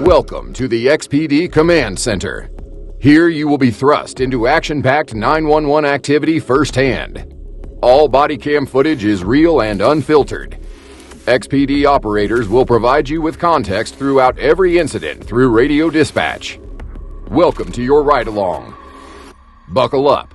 Welcome to the XPD Command Center. Here you will be thrust into action-packed 911 activity firsthand. All body cam footage is real and unfiltered. XPD operators will provide you with context throughout every incident through radio dispatch. Welcome to your ride-along. Buckle up.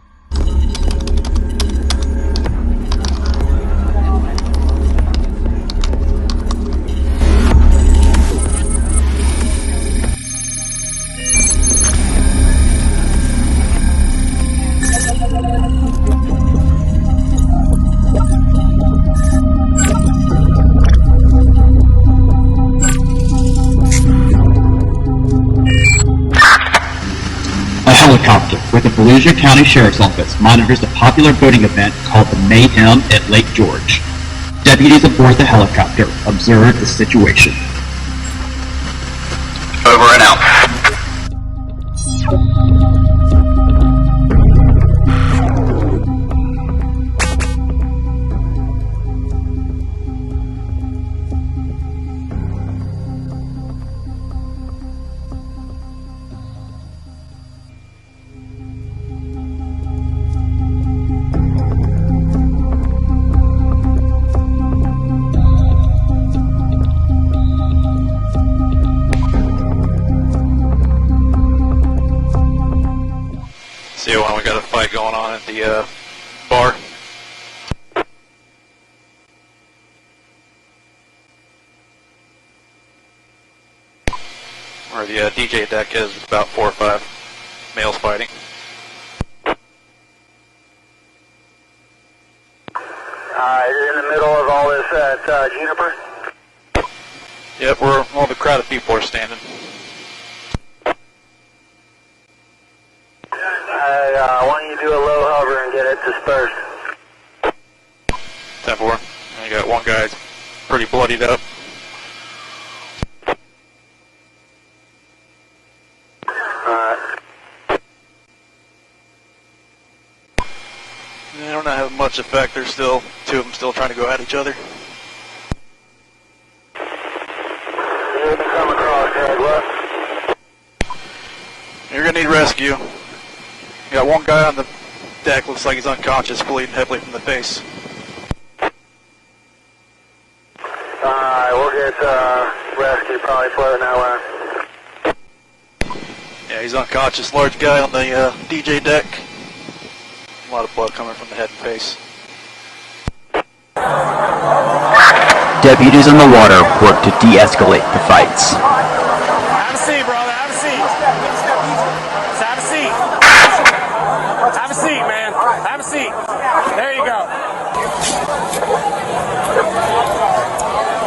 Helicopter with the Volusia County Sheriff's Office monitors a popular boating event called the Mayhem at Lake George. Deputies aboard the helicopter observe the situation. Over and out. See when we got a fight going on at the bar. Or the DJ deck is about 4 or 5 males fighting. You're in the middle of all this at Juniper? Yep, all the crowd of people are standing. Why don't you do a low hover and get it dispersed? 10-4. You got one guy pretty bloodied up. They don't have much effect. There's still 2 of them still trying to go at each other. You can come across, Greg, what? You're gonna need rescue. You got one guy on the deck, looks like he's unconscious, bleeding heavily from the face. Alright, we'll get rescue probably floating that way. Yeah, he's unconscious. Large guy on the DJ deck. A lot of blood coming from the head and face. Deputies in the water work to de-escalate the fights. Have a seat, brother. Have a seat. Just have a seat. Have a seat, man. Have a seat. There you go.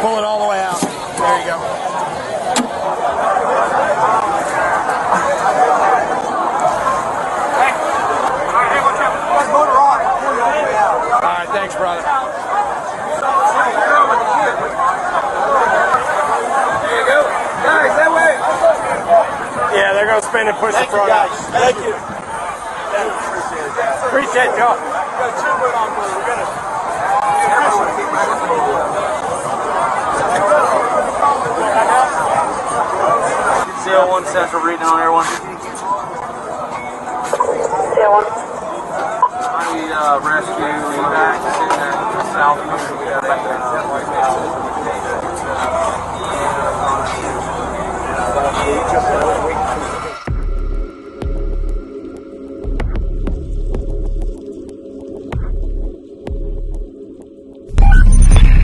Pull it all the way out. There you go. All right, thanks, brother. Yeah, they're going to spin and push the front out. Thank you. Appreciate y'all. CL1 Central reading on everyone. I need rescue back in the south.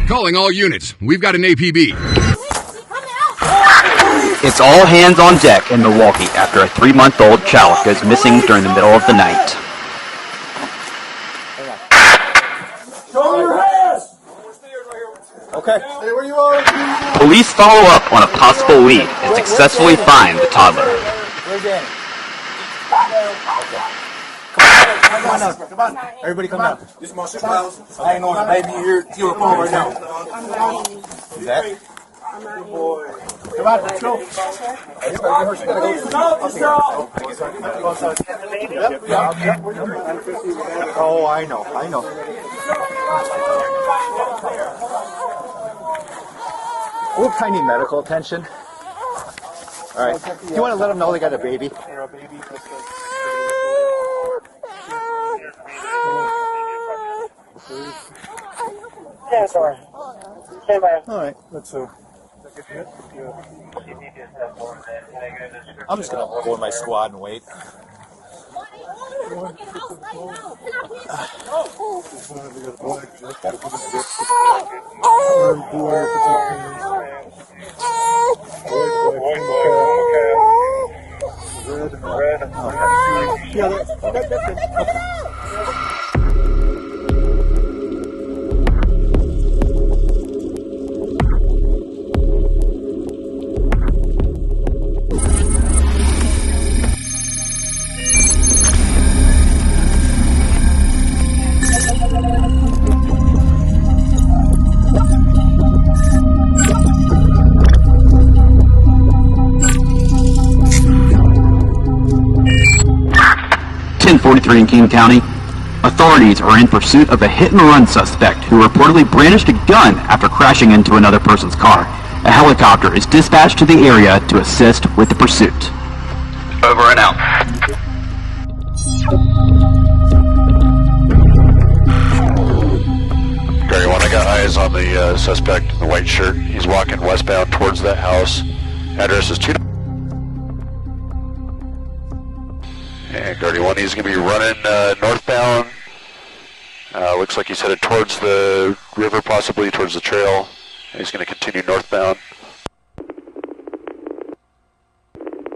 Calling all units. We've got an APB. It's all hands on deck in Milwaukee after a 3-month-old child goes missing during the middle of the night. Show me your hands! Okay. Stay where you are. Police follow up on a possible lead and successfully find the toddler. Where's Danny? Come on now. Come on. Everybody come down. This is my supervisor. I ain't on baby. You're on the phone right now. Is that? Good boy. Come on, let's go. Oh, I know. What kind of medical attention? All right. Do you want to let them know they got a baby? Yeah, sorry. Stand by. All right. Let's I'm just gonna go in my squad and wait. Yeah, that's it. In King County, authorities are in pursuit of a hit-and-run suspect who reportedly brandished a gun after crashing into another person's car. A helicopter is dispatched to the area to assist with the pursuit. Over and out. Gary 1, I got eyes on the suspect in the white shirt. He's walking westbound towards that house. Address is 2. And Guardy 1, he's going to be running northbound. Looks like he's headed towards the river, possibly towards the trail. He's going to continue northbound.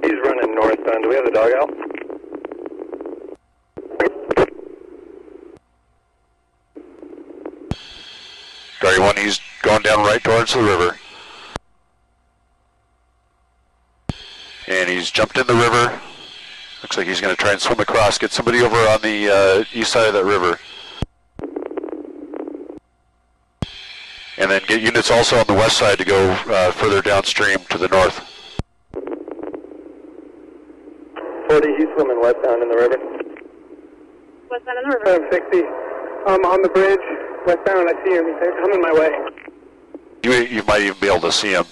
He's running northbound. Do we have the dog out? Guardy 1, he's going down right towards the river. And he's jumped in the river. Looks like he's going to try and swim across, get somebody over on the east side of that river. And then get units also on the west side to go further downstream to the north. 40, he's swimming westbound in the river. Westbound in the river. 560. On the bridge, westbound, I see him. He's coming my way. You might even be able to see him.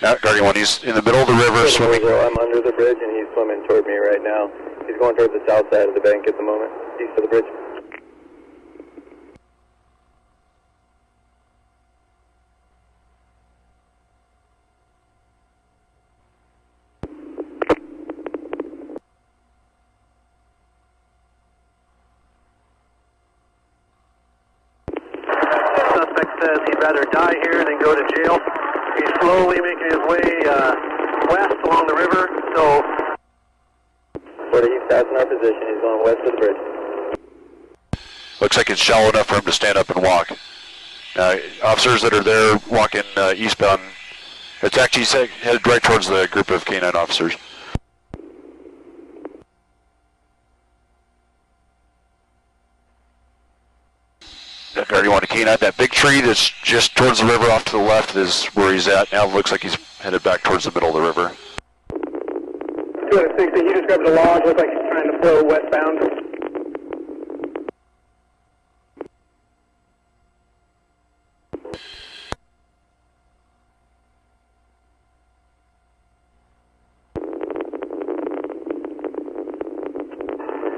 Now, Guardian 1, he's in the middle of the river swimming. I'm under the bridge and he's swimming toward me right now. He's going toward the south side of the bank at the moment, east of the bridge. Suspect says he'd rather die here than go to jail. He's slowly making his way west along the river, so... He's passing our position. He's going west of the bridge. Looks like it's shallow enough for him to stand up and walk. Officers that are there walking eastbound, it's actually headed right towards the group of K9 officers. Guardian 1 to K9, that big tree that's just towards the river off to the left is where he's at. Now it looks like he's headed back towards the middle of the river. 260, he just grabbed a log, looks like he's trying to flow westbound.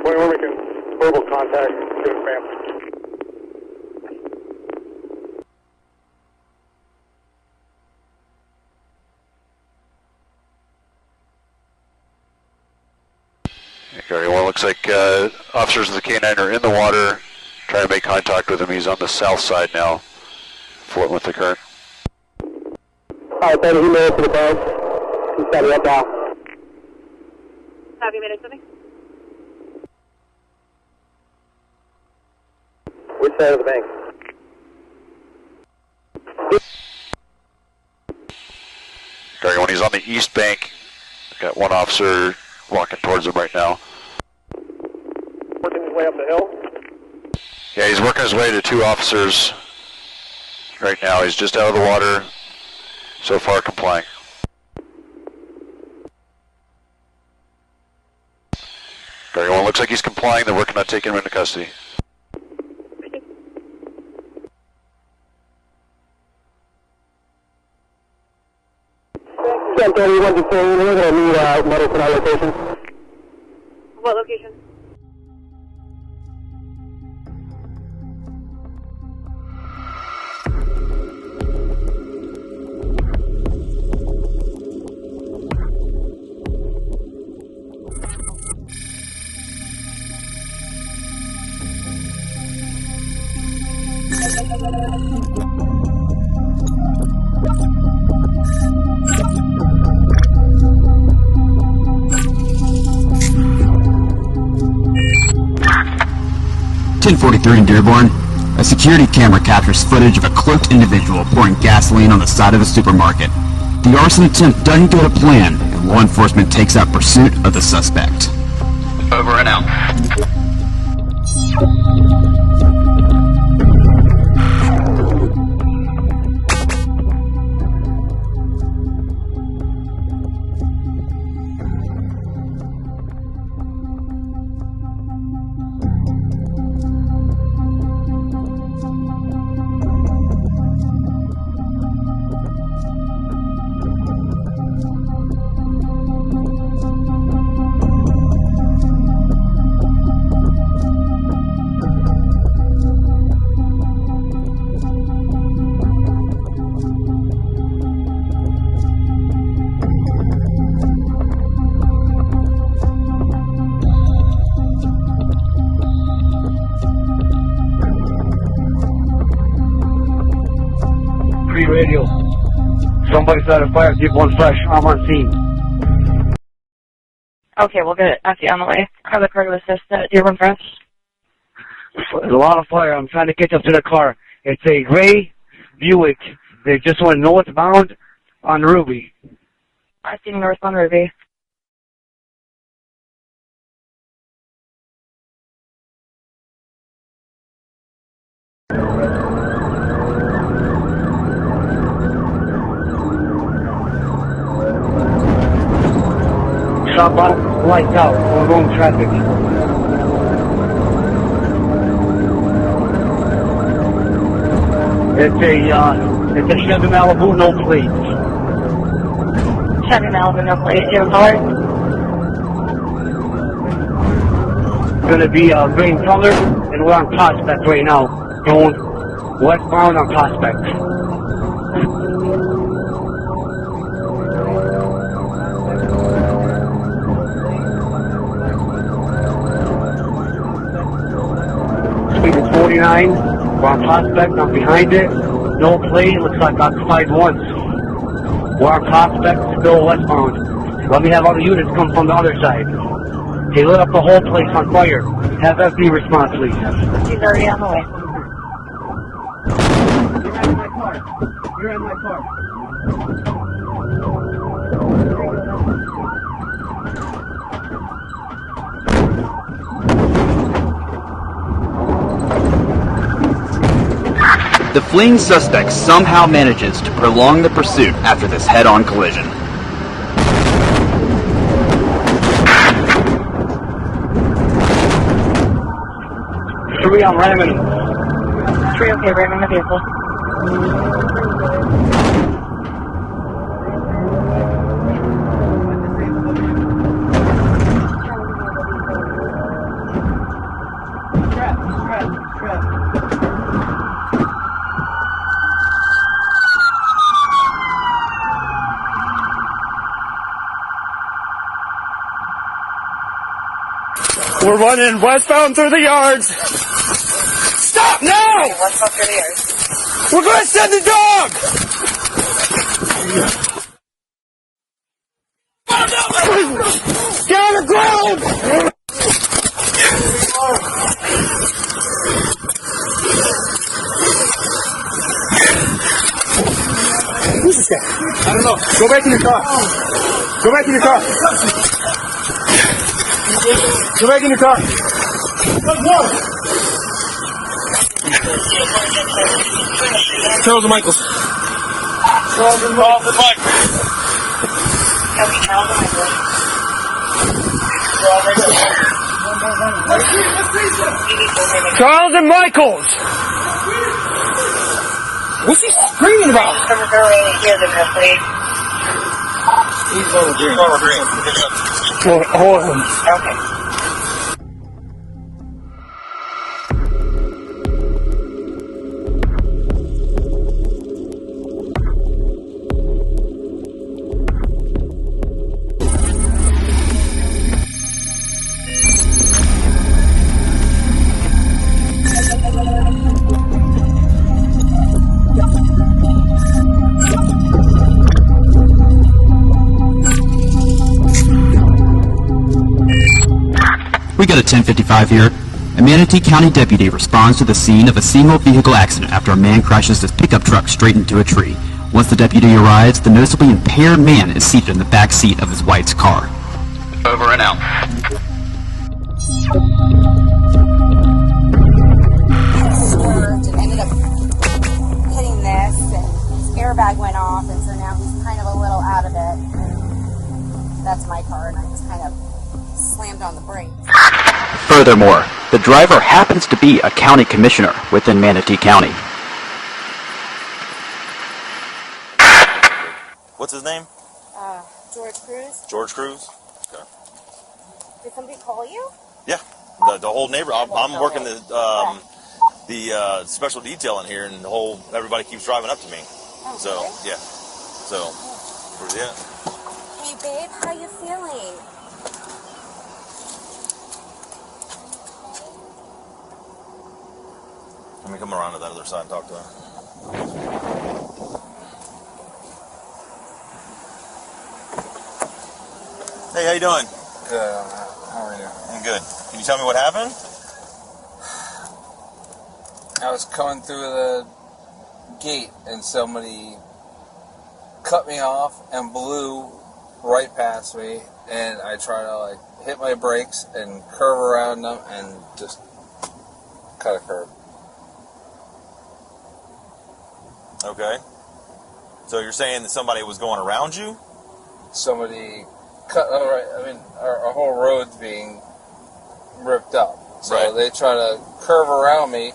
We're making verbal contact to his family. Guardian 1, looks like officers of the K9 are in the water, trying to make contact with him. He's on the south side now, floating with the current. Alright, Betty, he made it to the bank. He's got it up now. Have you made it to me? Which side of the bank? Guardian 1, he's on the east bank. Got one officer walking towards him right now. Working his way up the hill? Yeah, he's working his way to 2 officers right now. He's just out of the water, so far complying. Guardian 1, looks like he's complying. They're working on taking him into custody. 1031 to 4, we're going to need medicine at location. What location? In Dearborn, a security camera captures footage of a cloaked individual pouring gasoline on the side of a supermarket. The arson attempt doesn't go to plan, and law enforcement takes out pursuit of the suspect. Over and out. Radio. Somebody started a fire, keep one fresh. I'm on scene. Okay, we'll get Effie on the way. Have the car to assist Dearborn Press. There's a lot of fire. I'm trying to get up to the car. It's a gray Buick. They just want to know it's bound on Ruby. I see north on Ruby. Stop out, lights out, we're going traffic. It's a Chevy Malibu, no plates. Chevy Malibu, no plate. Do you have a color? It's gonna be green color, and we're on Prospect right now. Going westbound on Prospect. Speed is 49, we're on Prospect, I'm behind it, no plate, looks like occupied once. We're on Prospect, still westbound. Let me have other units come from the other side. They lit up the whole place on fire. Have FD response, please. She's already on the way. You're in my car. You're in my car. The fleeing suspect somehow manages to prolong the pursuit after this head-on collision. Three, I'm ramming him. 3, okay, ramming the vehicle. We're running westbound through the yards. Stop now! Westbound through the yards. We're going to send the dog! Get on the ground! Who's this guy? I don't know. Go back in your car. Go back in your car. Go back in your car. Charles and Michaels. Charles and Michaels. Charles and Michaels. What's he screaming about? He's over green. Hold him. Okay. We got a 1055 here. A Manatee County deputy responds to the scene of a single vehicle accident after a man crashes his pickup truck straight into a tree. Once the deputy arrives, the noticeably impaired man is seated in the back seat of his wife's car. Over and out. Swerved and ended up hitting this, and his airbag went off, and so now he's kind of a little out of it. And that's my car, and I just kind of slammed on the brakes. Furthermore, the driver happens to be a county commissioner within Manatee County. What's his name? George Cruz. George Cruz? Okay. Did somebody call you? Yeah, the whole neighborhood. I'm working the special detail in here, and everybody keeps driving up to me. Oh, so, really? yeah. So, where's he at? Hey, babe, how you feeling? Let me come around to that other side and talk to him. Hey, how you doing? Good. How are you? I'm good. Can you tell me what happened? I was coming through the gate and somebody cut me off and blew right past me, and I tried to hit my brakes and curve around them and just cut a curb. Okay. So you're saying that somebody was going around you? Somebody cut. Our whole road's being ripped up, so they try to curve around me.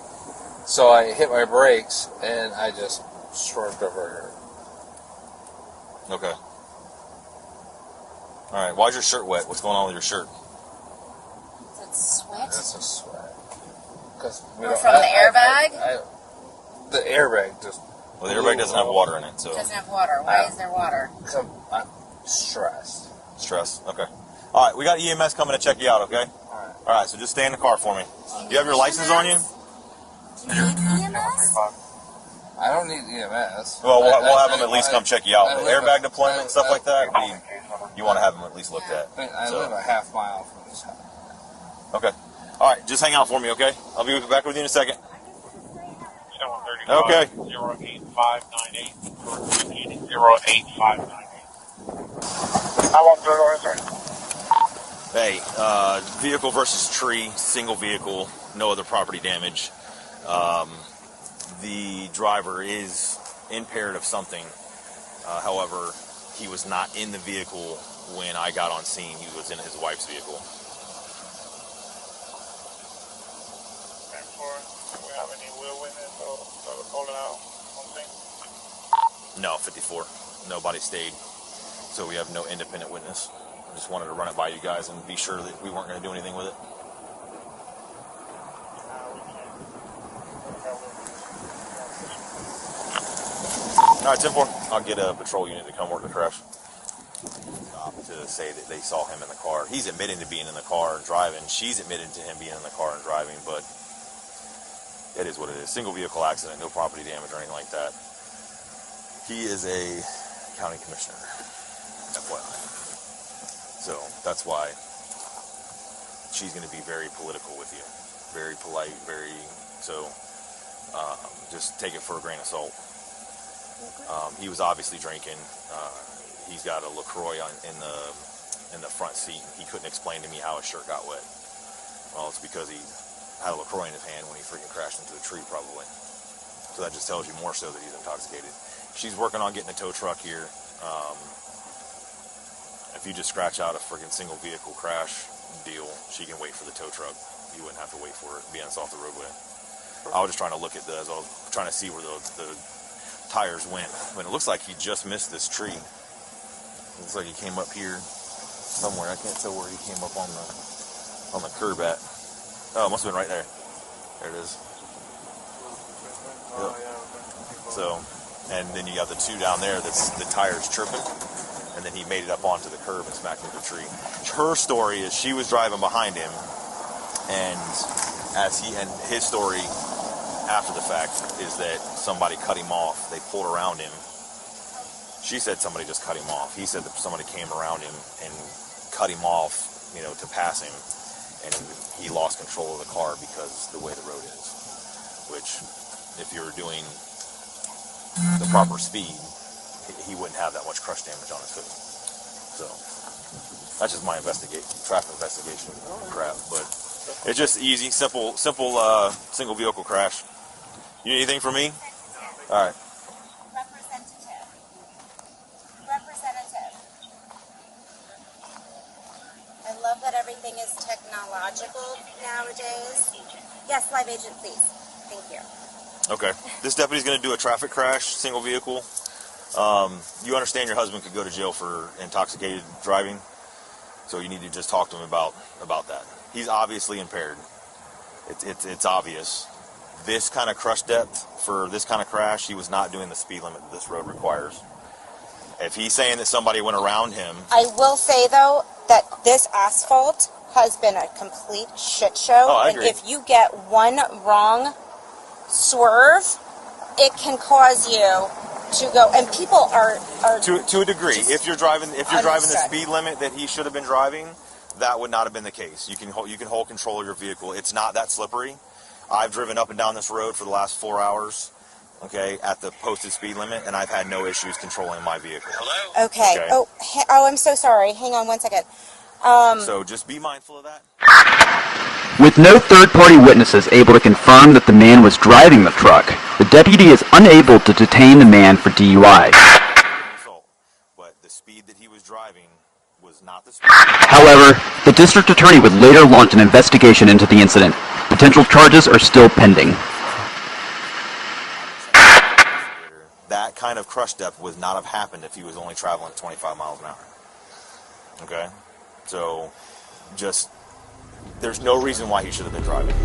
So I hit my brakes and I just swerved over here. Okay. All right. Why's your shirt wet? What's going on with your shirt? Is that sweat? That's a sweat. Because from the airbag? The airbag just. Well, the airbag doesn't have water in it, so. It doesn't have water. Why is there water? Because I'm stressed. Stress. Okay. All right. We got EMS coming to check you out. Okay. All right. So just stay in the car for me. Do you have your license on you? Do you need EMS? I don't need EMS. Well, we'll have them at least come check you out. The airbag deployment and stuff like that, you want to have them at least looked at. I live a half mile from this house. Okay. All right, just hang out for me, okay? I'll be back with you in a second. Okay. 08598. 08598. How long ago is it? Hey, vehicle versus tree, single vehicle, no other property damage. The driver is impaired of something. However, he was not in the vehicle when I got on scene. He was in his wife's vehicle. Do we have any wheel witness or calling out on thing? No, 54. Nobody stayed. So we have no independent witness. I just wanted to run it by you guys and be sure that we weren't going to do anything with it. All right, 10-4. I'll get a patrol unit to come work the crash. To say that they saw him in the car. He's admitting to being in the car and driving. She's admitted to him being in the car and driving, but it is what it is. Single vehicle accident, no property damage or anything like that. He is a county commissioner, FYI. So that's why she's going to be very political with you. Very polite, just take it for a grain of salt. He was obviously drinking. He's got a LaCroix in the front seat. He couldn't explain to me how his shirt got wet. Well, it's because he had a LaCroix in his hand when he freaking crashed into a tree, probably. So that just tells you more so that he's intoxicated. She's working on getting a tow truck here. If you just scratch out a freaking single vehicle crash deal, she can wait for the tow truck. You wouldn't have to wait for it being off the roadway. I was just trying to look at as I was trying to see where the tires went. When it looks like he just missed this tree. Looks like he came up here somewhere. I can't tell where he came up on the curb at. Oh, it must have been right there. There it is. Yep. So, and then you got the two down there that's the tires chirping, and then he made it up onto the curb and smacked into the tree. Her story is she was driving behind him, and his story after the fact is that somebody cut him off. They pulled around him. She said somebody just cut him off. He said that somebody came around him and cut him off, to pass him, and he lost control of the car because the way the road is. Which, if you were doing the proper speed, he wouldn't have that much crush damage on his hood. So that's just my traffic investigation crap. But it's just easy, simple single vehicle crash. You need anything from me? All right. I love that everything is technological nowadays. Yes, live agent, please. Thank you. Okay. This deputy's going to do a traffic crash, single vehicle. You understand your husband could go to jail for intoxicated driving, so you need to just talk to him about that. He's obviously impaired. It's obvious. This kind of crush depth for this kind of crash, he was not doing the speed limit that this road requires. If he's saying that somebody went around him... I will say, though, that this asphalt has been a complete shit show. Oh, I agree. And if you get one wrong swerve, it can cause you to go, and people are to a degree. If you're driving the speed limit that he should have been driving, that would not have been the case. You can hold control of your vehicle. It's not that slippery. I've driven up and down this road for the last 4 hours, okay, at the posted speed limit, and I've had no issues controlling my vehicle. Hello? Okay. Oh, I'm so sorry. Hang on one second. So just be mindful of that. With no third-party witnesses able to confirm that the man was driving the truck, the deputy is unable to detain the man for DUI. But the speed that he was driving was not the speed. However, the district attorney would later launch an investigation into the incident. Potential charges are still pending. That kind of crush depth would not have happened if he was only traveling 25 miles an hour. Okay? So, there's no reason why he should have been driving.